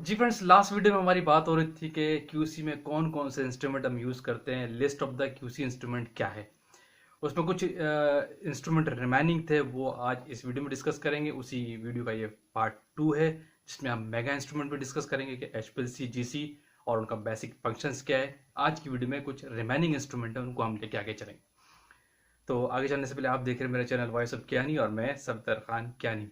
जी friends, last video में हमारी बात हो रही थी कि क्यूसी में कौन कौन से इंस्ट्रूमेंट हम यूज़ करते हैं। List of the QC instrument क्या है, उसमें कुछ इंस्ट्रूमेंट रिमेनिंग थे, वो आज इस वीडियो में डिस्कस करेंगे। उसी वीडियो का ये पार्ट 2 है, जिसमें हम मेगा इंस्ट्रूमेंट भी डिस्कस करेंगे कि एचपीएलसी, जीसी और उनका बेसिक फंक्शंस क्या है। आज की वीडियो में कुछ रिमेनिंग इंस्ट्रूमेंट है, उनको हम लेके आगे चलेंगे। तो आगे चलने से पहले आप देख रहे हैं मेरा चैनल वॉइस ऑफ कियानी और मैं सफदर खान कियानी।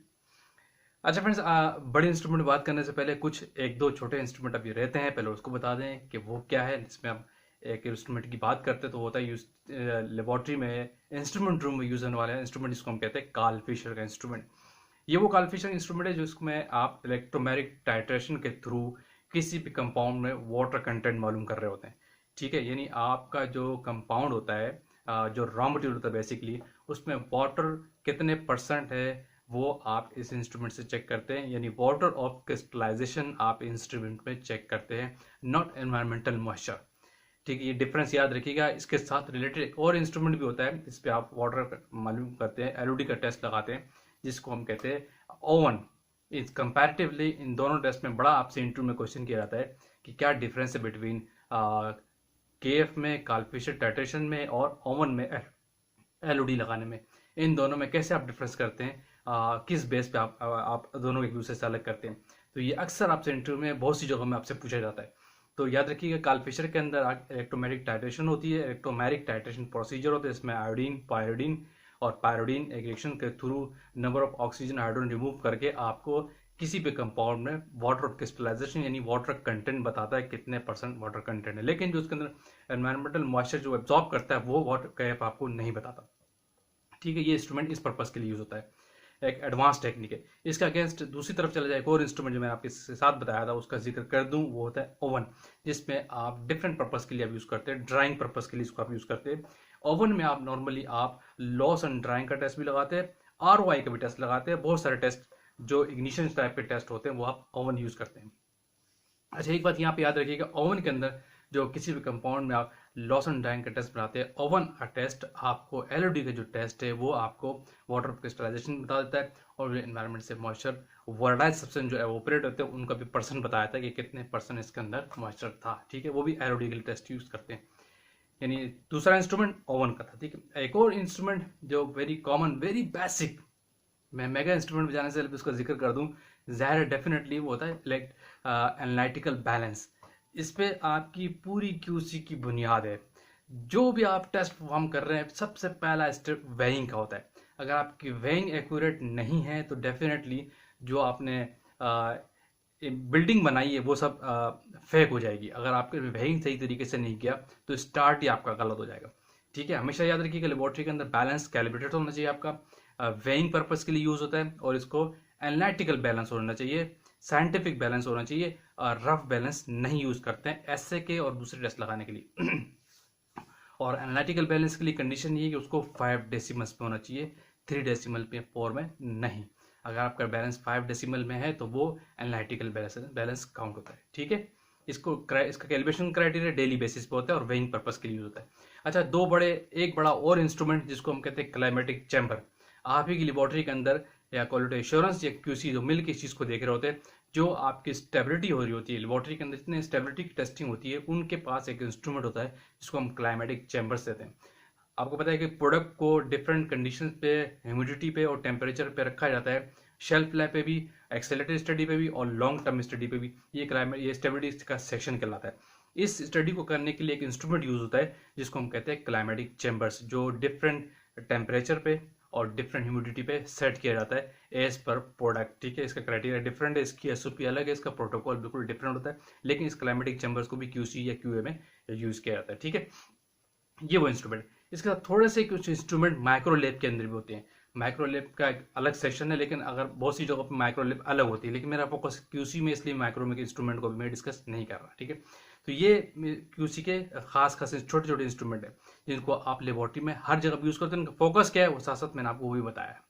अच्छा फ्रेंड्स, बड़े इंस्ट्रूमेंट बात करने से पहले कुछ एक दो छोटे इंस्ट्रूमेंट अभी रहते हैं, पहले उसको बता दें कि वो क्या है। जिसमें हम एक इंस्ट्रूमेंट की बात करते हैं तो होता है यूज लेबॉर्ट्री में, इंस्ट्रूमेंट रूम में यूज होने वाला इंस्ट्रूमेंट, जिसको हम कहते हैं कार्ल फिशर का इंस्ट्रूमेंट। ये वो कार्ल फिशर इंस्ट्रूमेंट है जिसमें आप इलेक्ट्रोमैग्नेटिक टाइट्रेशन के थ्रू किसी भी कंपाउंड में वाटर कंटेंट मालूम कर रहे होते हैं। ठीक है, यानी आपका जो कंपाउंड होता है, जो रॉ मटेरियल होता है बेसिकली, उसमें वाटर कितने परसेंट है वो आप इस इंस्ट्रूमेंट से चेक करते हैं। यानी वाटर ऑफ क्रिस्टलाइजेशन आप इंस्ट्रूमेंट में चेक करते हैं, नॉट एनवायरमेंटल मॉइस्चर। ठीक है, ये डिफरेंस याद रखिएगा। इसके साथ रिलेटेड एक और इंस्ट्रूमेंट भी होता है, इस पर आप वाटर मालूम करते हैं, एलओडी का टेस्ट लगाते हैं, जिसको हम कहते हैं ओवन। इस कंपैरेटिवली इन दोनों टेस्ट में बड़ा आपसे इंटरव्यू में क्वेश्चन किया जाता है कि क्या डिफरेंस है बिटवीन केएफ में, कार्ल फिशर टाइट्रेशन में और ओवन में एलओडी लगाने में। इन दोनों में कैसे आप डिफरेंस करते हैं, किस बेस पे आप दोनों एक दूसरे से अलग करते हैं। तो ये अक्सर आपसे इंटरव्यू में बहुत सी जगहों में आपसे पूछा जाता है। तो याद रखिएगा, कार्ल फिशर के अंदर इलेक्ट्रोमैग्नेटिक टाइट्रेशन होती है, इलेक्ट्रोमैग्नेटिक टाइट्रेशन प्रोसीजर होता है। इसमें आयोडीन, पायरोडीन और पायरोडीन एक रिएक्शन के through number of oxygen hydrogen remove करके आपको किसी भी कंपाउंड में वाटर क्रिस्टलाइजेशन यानी वाटर कंटेंट बताता है, कितने परसेंट वाटर कंटेंट है। लेकिन जो उसके अंदर एनवायरमेंटल मॉइस्चर जो एब्जॉर्ब करता है वो वाटर कैप आपको नहीं बताता। ठीक है, ये इंस्ट्रूमेंट इस पर्पस के लिए यूज होता है, एक एडवांस टेक्निक है। इसका अगेंस्ट दूसरी तरफ चला जाए, एक और इंस्ट्रूमेंट जो मैंने आपके साथ बताया था उसका जिक्र कर दूं, वो होता है ओवन, जिसमें आप डिफरेंट पर्पस के लिए आप यूज करते हैं। ड्राइंग पर्पस के लिए इसको आप यूज करते हैं। ओवन में आप नॉर्मली आप लॉस एंड ड्राइंग का टेस्ट भी लगाते हैं, आरओआई का भी टेस्ट लगाते हैं। बहुत सारे टेस्ट जो इग्निशन टाइप के टेस्ट होते हैं वो आप ओवन यूज करते हैं। अच्छा, एक बात यहाँ पे याद रखिएगा, ओवन के अंदर जो किसी भी कंपाउंड में आप लॉस एंड डाइंग का टेस्ट बनाते हैं, ओवन टेस्ट आपको एलओडी का जो टेस्ट है वो आपको वाटर क्रिस्टलाइजेशन बता देता है, और एनवायरनमेंट से मॉइस्चर वर्डाइज सब्सटेंस जो एवोपरेट होते हैं उनका भी परसेंट बताया था कि कितने परसेंट इसके अंदर मॉइस्चर था। ठीक है, वो भी एलओडी के लिए टेस्ट यूज करते हैं। यानी दूसरा इंस्ट्रूमेंट ओवन का था। ठीक है, एक और इंस्ट्रूमेंट जो वेरी कॉमन, वेरी बेसिक, मैं मेगा इंस्ट्रूमेंट जाने से पहले उसका जिक्र कर दूं, ज़ाहिर डेफिनेटली वो होता है एनालिटिकल बैलेंस। इस पे आपकी पूरी क्यूसी की बुनियाद है। जो भी आप टेस्ट परफॉर्म कर रहे हैं, सबसे पहला स्टेप वेइंग का होता है। अगर आपकी वेइंग एक्यूरेट नहीं है तो डेफिनेटली जो आपने बिल्डिंग बनाई है वो सब फेक हो जाएगी। अगर आपके वेइंग सही तरीके से नहीं किया तो स्टार्ट ही आपका गलत हो जाएगा। ठीक है, हमेशा याद रखिएगा, लेबोरेटरी के अंदर बैलेंस कैलिब्रेटेड होना चाहिए आपका, वेइंग पर्पस के लिए यूज होता है, और इसको एनालिटिकल बैलेंस होना चाहिए, साइंटिफिक बैलेंस होना चाहिए, और रफ बैलेंस नहीं यूज करते हैं एसए के और दूसरे टेस्ट लगाने के लिए। और एनालिटिकल बैलेंस के लिए कंडीशन ये है कि उसको 5 डेसिमल्स पे होना चाहिए, 3 डेसिमल पे 4 में नहीं। अगर आपका बैलेंस 5 डेसिमल में है तो वो एनालिटिकल बैलेंस काउंट होता है। ठीक है, इसका कैलिब्रेशन क्राइटेरिया डेली बेसिस पे होता है और वेइंग पर्पस के लिए यूज होता है। अच्छा, एक बड़ा और इंस्ट्रूमेंट जिसको हम कहते हैं क्लाइमेटिक चैम्बर। आप ही की लेबोरेटरी के अंदर या क्वालिटी एश्योरेंस या क्यूसी जो मिल के इस चीज़ को देख रहे होते हैं, जो आपकी स्टेबिलिटी हो रही होती है लेबोरेटरी के अंदर, जितने स्टेबिलिटी की टेस्टिंग होती है, उनके पास एक इंस्ट्रूमेंट होता है जिसको हम क्लाइमेटिक चैम्बर्स देते हैं। आपको पता है कि प्रोडक्ट को डिफरेंट कंडीशन पे, ह्यूमिडिटी पे और टेम्परेचर पे रखा जाता है, शेल्फ लाइफ पे भी, एक्सेलरेटेड स्टडी पे भी और लॉन्ग टर्म स्टडी पे भी। ये स्टेबिलिटी का सेक्शन कहलाता है। इस स्टडी को करने के लिए एक इंस्ट्रूमेंट यूज होता है जिसको हम कहते हैं क्लाइमेटिक चैम्बर्स, जो डिफरेंट टेम्परेचर पे और डिफरेंट ह्यूमिडिटी पे सेट किया जाता है एज पर प्रोडक्ट। ठीक है, इसका क्राइटेरिया डिफरेंट है, इसकी एसओपी अलग है, इसका प्रोटोकॉल बिल्कुल डिफरेंट होता है, लेकिन इस क्लाइमेटिक चैम्बर्स को भी क्यूसी या क्यूए में यूज किया जाता है। ठीक है, ये वो इंस्ट्रूमेंट। इसके साथ थोड़े से कुछ इंस्ट्रूमेंट माइक्रो लैब के अंदर भी होते हैं। माइक्रो लैब का एक अलग सेक्शन है, लेकिन अगर बहुत सी जगहों पर माइक्रो लैब अलग होती है, लेकिन मेरा फोकस क्यूसी में, इसलिए माइक्रो में के इंस्ट्रूमेंट को भी मैं डिस्कस नहीं कर रहा। ठीक है, तो ये क्यूसी के खास छोटे छोटे इंस्ट्रूमेंट है जिनको आप लेबोरेटरी में हर जगह यूज करते हैं। उनका फोकस क्या है वो साथ साथ मैंने आपको वो भी बताया।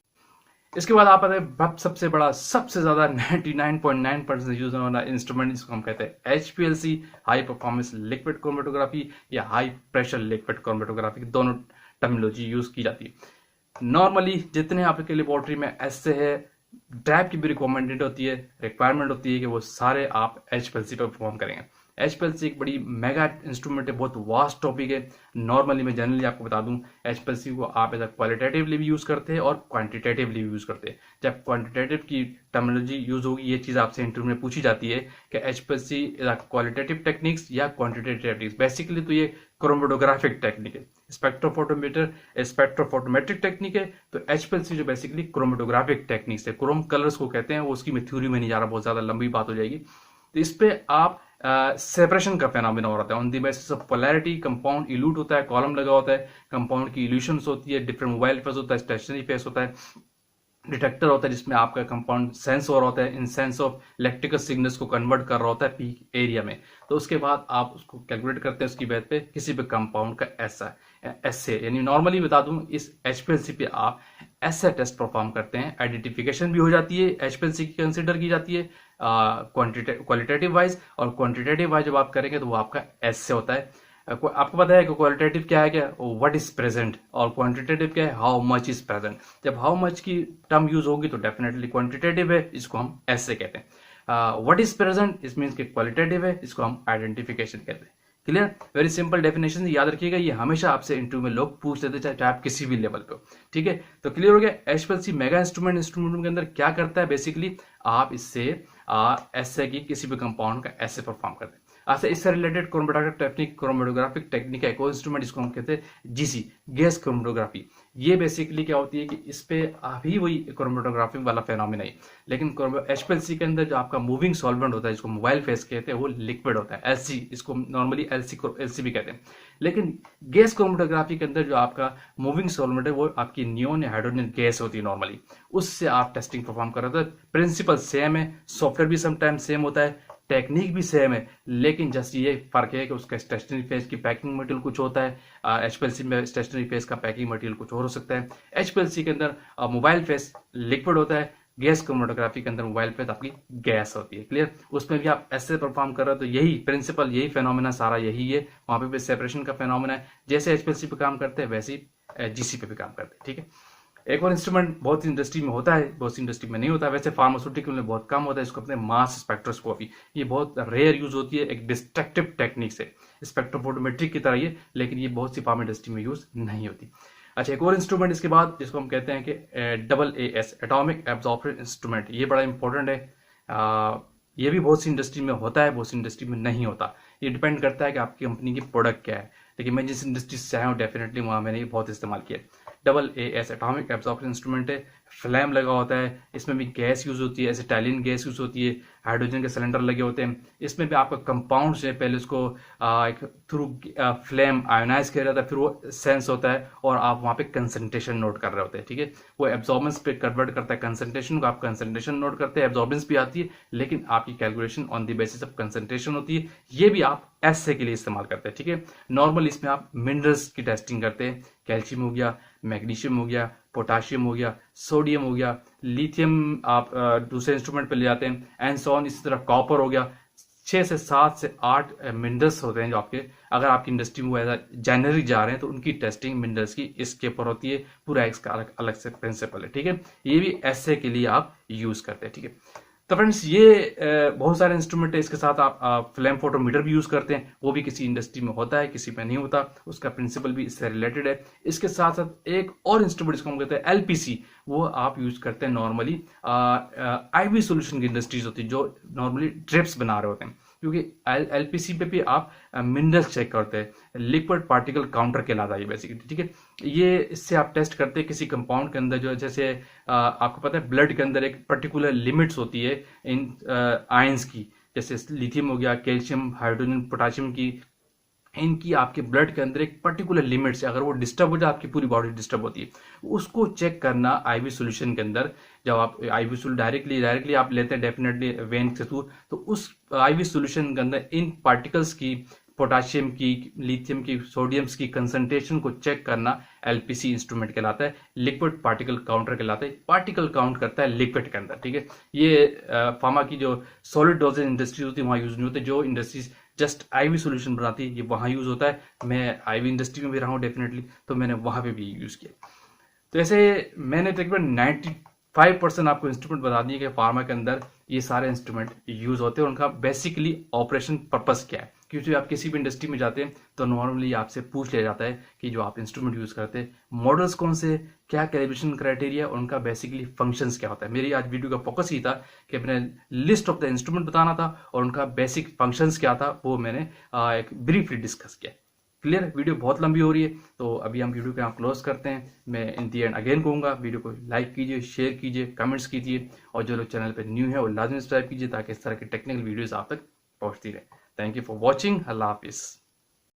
इसके बाद आप आते हैं सबसे बड़ा, सबसे ज्यादा 99.9% यूज होने वाला इंस्ट्रूमेंट, जिसको हम कहते हैं HPLC, high performance liquid chromatography या हाई प्रेशर लिक्विड क्रोमेटोग्राफी, दोनों टर्मिनोलॉजी यूज की जाती है। नॉर्मली जितने आपके लेबोरेटरी में एसए है, टैब की भी रिक्वायरमेंट होती है कि वो सारे आप HPLC पर परफॉर्म करेंगे। HPLC एक बड़ी मेगा इंस्ट्रूमेंट है, बहुत वास्ट टॉपिक है। नॉर्मली मैं जनरली आपको बता दूं, HPLC को आप एज क्वालिटेटिवली भी यूज़ करते हैं और क्वांटिटेटिवली भी यूज़ करते हैं। जब क्वांटिटेटिव की टर्मिनोलॉजी यूज़ होगी, ये चीज़ आपसे इंटरव्यू में पूछी जाती है कि HPLC क्वालिटेटिव टेक्निक्स या क्वांटिटेटिव टेक्निक्स। बेसिकली तो ये क्रोमेटोग्राफिक टेक्निक है, स्पेक्ट्रोफोटोमेट्रिक टेक्निक है। तो HPLC जो बेसिकली क्रोमेटोग्राफिक टेक्निक्स है, क्रोम कलर्स को कहते हैं, वो उसकी मैं थ्योरी में नहीं जा रहा, बहुत ज्यादा लंबी बात हो जाएगी। तो इस पे आप सेपरेशन का फेनोमेना हो रहा है on the basis of polarity. Compound elute होता है, कॉलम लगा होता है, कंपाउंड की इल्यूशंस होती है, डिफरेंट मोबाइल फेस होता है, स्टेशनरी फेस होता है, डिटेक्टर होता है जिसमें आपका कंपाउंड सेंस हो रहा होता है, in sense of electrical signals को कन्वर्ट कर रहा होता है पीक एरिया में। तो उसके बाद आप उसको कैलकुलेट करते हैं उसकी बेस पे किसी भी कंपाउंड का एसए, यानी नॉर्मली बता दूं, इस HPLC पे आप एसए टेस्ट परफॉर्म करते हैं। आइडेंटिफिकेशन भी हो जाती है, HPLC की कंसिडर की जाती है क्वालिटेटिव वाइज, और क्वांटिटेटिव वाइज जब आप करेंगे तो वो आपका एसए होता है। आपको पता है कि क्वालिटेटिव क्या है, क्या व्हाट इज प्रेजेंट, और क्वांटिटेटिव क्या है, हाउ मच इज प्रेजेंट। जब हाउ मच की टर्म यूज होगी तो डेफिनेटली क्वांटिटेटिव है, इसको हम ऐसे कहते हैं। व्हाट इज प्रेजेंट इस मीन्स कि क्वालिटेटिव है, इसको हम आइडेंटिफिकेशन कहते हैं। क्लियर, वेरी सिंपल डेफिनेशन याद रखिएगा, ये हमेशा आपसे इंटरव्यू में लोग पूछ लेते हैं, चाहे आप किसी भी लेवल पे हो। ठीक है, तो क्लियर हो गया। HPLC मेगा इंस्ट्रूमेंट के अंदर क्या करता है, बेसिकली आप इससे एसए की किसी भी कंपाउंड का एसए परफॉर्म करते हैं। अच्छा, इससे रिलेटेड क्रोमेटोग्राफिक टेक्निक है, को इंस्ट्रूमेंट इसको हम कहते हैं GC, गैस क्रोमेटोग्राफी। ये बेसिकली क्या होती है कि इस पे अभी वही क्रोमेटोग्राफी वाला फेनोमेना है, लेकिन HPLC के अंदर जो आपका मूविंग सॉल्वेंट होता है, जिसको मोबाइल फेस कहते हैं, वो लिक्विड होता है, LC, इसको नॉर्मली LC भी कहते हैं। लेकिन गैस क्रोमेटोग्राफी के अंदर जो आपका मूविंग सॉल्वेंट है वो आपकी नियोन या हाइड्रोजन गैस होती है नॉर्मली, उससे आप टेस्टिंग परफॉर्म कर रहे हो। प्रिंसिपल सेम है, सॉफ्टवेयर भी समटाइम सेम होता है, टेक्निक भी सेम है, लेकिन जस्ट ये फर्क है कि उसका स्टेशनरी फेज की पैकिंग मटेरियल कुछ होता है। HPLC में स्टेशनरी फेज का पैकिंग मटेरियल कुछ और हो सकता है। HPLC के अंदर मोबाइल फेस लिक्विड होता है, गैस क्रोमेटोग्राफी के अंदर मोबाइल फेस आपकी गैस होती है। क्लियर, उसमें भी आप ऐसे परफॉर्म कर रहे हो तो यही प्रिंसिपल, यही फेनोमेना सारा यही है। वहां पे भी सेपरेशन का फेनोमेना है, जैसे HPLC पे काम करते हैं वैसे ही GC पे भी काम करते हैं। ठीक है, एक और इंस्ट्रूमेंट बहुत सी इंडस्ट्री में होता है, बहुत सी इंडस्ट्री में नहीं होता, वैसे फार्मास्यूटिकल में बहुत कम होता है, इसको अपने मास स्पेक्ट्रोस्कोपी, ये बहुत रेयर यूज होती है, एक डिस्ट्रक्टिव टेक्निक से, स्पेक्ट्रोफोटोमेट्रिक की तरह ये, लेकिन ये बहुत सी फार्मा इंडस्ट्री में यूज नहीं होती। अच्छा, एक और इंस्ट्रूमेंट इसके बाद जिसको हम कहते हैं कि AAS, एटॉमिक एब्जॉर्प्शन इंस्ट्रूमेंट, ये बड़ा इंपॉर्टेंट है। ये भी बहुत सी इंडस्ट्री में होता है, बहुत सी इंडस्ट्री में नहीं होता, ये डिपेंड करता है कि आपकी कंपनी की प्रोडक्ट क्या है। लेकिन मैं जिस इंडस्ट्री से आया हूँ डेफिनेटली वहाँ मैंने ये बहुत इस्तेमाल किया। AAS एटॉमिक एब्जॉर्प्शन इंस्ट्रूमेंट है, फ्लैम लगा होता है, इसमें भी गैस यूज होती है, एसिटाइलिन गैस यूज होती है, हाइड्रोजन के सिलेंडर लगे होते हैं। इसमें भी आपका कंपाउंड से पहले उसको एक थ्रू फ्लेम आयोनाइज किया जाता है, फिर वो सेंस होता है और आप वहाँ पे कंसंट्रेशन नोट कर रहे होते हैं। ठीक है, वो एब्जॉर्बेंस पे कन्वर्ट करता है कंसंट्रेशन को, आप कंसंट्रेशन नोट करते हैं, एब्जॉर्बेंस भी आती है, लेकिन आपकी calculation on the basis of concentration होती है। ये भी आप ऐसे के लिए इस्तेमाल करते हैं। ठीक है, नॉर्मल इसमें आप मिनरल्स की टेस्टिंग करते हैं, कैल्शियम हो गया, मैग्नीशियम हो गया, पोटाशियम हो गया, सोडियम हो गया, लिथियम आप दूसरे इंस्ट्रूमेंट पे ले जाते हैं, एंड सो ऑन। इसी तरह कॉपर हो गया, 6 से 7 से 8 मिनरल्स होते हैं जो आपके, अगर आपकी इंडस्ट्री में एज जेनरिक जा रहे हैं तो उनकी टेस्टिंग मिनरल्स की इसके ऊपर होती है, पूरा इसका अलग अलग से प्रिंसिपल है। ठीक है, ये भी ऐसे के लिए आप यूज करते हैं। ठीक है, तो फ्रेंड्स ये बहुत सारे इंस्ट्रूमेंट है, इसके साथ आप फ्लेम फोटोमीटर भी यूज करते हैं, वो भी किसी इंडस्ट्री में होता है, किसी में नहीं होता, उसका प्रिंसिपल भी इससे रिलेटेड है। इसके साथ साथ एक और इंस्ट्रूमेंट जिसको हम कहते हैं LPC, वो आप यूज करते हैं नॉर्मली IV सोल्यूशन की इंडस्ट्रीज होती है जो नॉर्मली ड्रिप्स बना रहे होते हैं, क्योंकि LPC पे भी आप मिनरल्स चेक करते हैं, लिक्विड पार्टिकल काउंटर कहलाता है बेसिकली। ठीक है, ये इससे आप टेस्ट करते हैं किसी कंपाउंड के अंदर, जो जैसे आपको पता है ब्लड के अंदर एक पर्टिकुलर लिमिट्स होती है इन आयंस की, जैसे लिथियम हो गया, कैल्शियम, हाइड्रोजन, पोटाशियम की, इनकी आपके ब्लड के अंदर एक पर्टिकुलर लिमिट से अगर वो डिस्टर्ब हो जाए आपकी पूरी बॉडी डिस्टर्ब होती है, उसको चेक करना IV सोल्यूशन के अंदर। जब आप IV सोल्यूशन डायरेक्टली आप लेते हैं डेफिनेटली वेन के थ्रू, तो उस IV सोल्यूशन के अंदर इन पार्टिकल्स की, पोटाशियम की, लिथियम की, सोडियम्स की कंसंट्रेशन को चेक करना LPC इंस्ट्रूमेंट कहलाता है, लिक्विड पार्टिकल काउंटर कहलाता है, पार्टिकल काउंट करता है लिक्विड के अंदर। ठीक है, ये फार्मा की जो सॉलिड डोजेज इंडस्ट्री होती है वहां यूज नहीं होते, जो इंडस्ट्रीज जस्ट IV सोल्यूशन बनाती है ये वहां यूज होता है। मैं IV इंडस्ट्री में भी रहा हूँ डेफिनेटली, तो मैंने वहां पे भी यूज किया। तो ऐसे मैंने तकरीबन 5% आपको इंस्ट्रूमेंट बता दिए कि फार्मा के अंदर ये सारे इंस्ट्रूमेंट यूज होते हैं, उनका बेसिकली ऑपरेशन पर्पस क्या है। क्योंकि आप किसी भी इंडस्ट्री में जाते हैं तो नॉर्मली आपसे पूछ लिया जाता है कि जो आप इंस्ट्रूमेंट यूज करते हैं मॉडल्स कौन से, क्या कैलिब्रेशन क्राइटेरिया, उनका बेसिकली फंक्शंस क्या होता है। मेरी आज वीडियो का फोकस ही था कि अपने लिस्ट ऑफ द इंस्ट्रूमेंट बताना था और उनका बेसिक फंक्शंस क्या था, वो मैंने एक ब्रीफली डिस्कस किया। क्लियर? वीडियो बहुत लंबी हो रही है तो अभी हम वीडियो को यहाँ क्लोज करते हैं। मैं इन दी एंड अगेन कहूँगा, वीडियो को लाइक कीजिए, शेयर कीजिए, कमेंट्स कीजिए, और जो लोग चैनल पे न्यू है वो लाजमी सब्सक्राइब कीजिए ताकि इस तरह की टेक्निकल वीडियोस आप तक पहुँचती रहे। Thank you for watching. अल्लाह हाफिज़।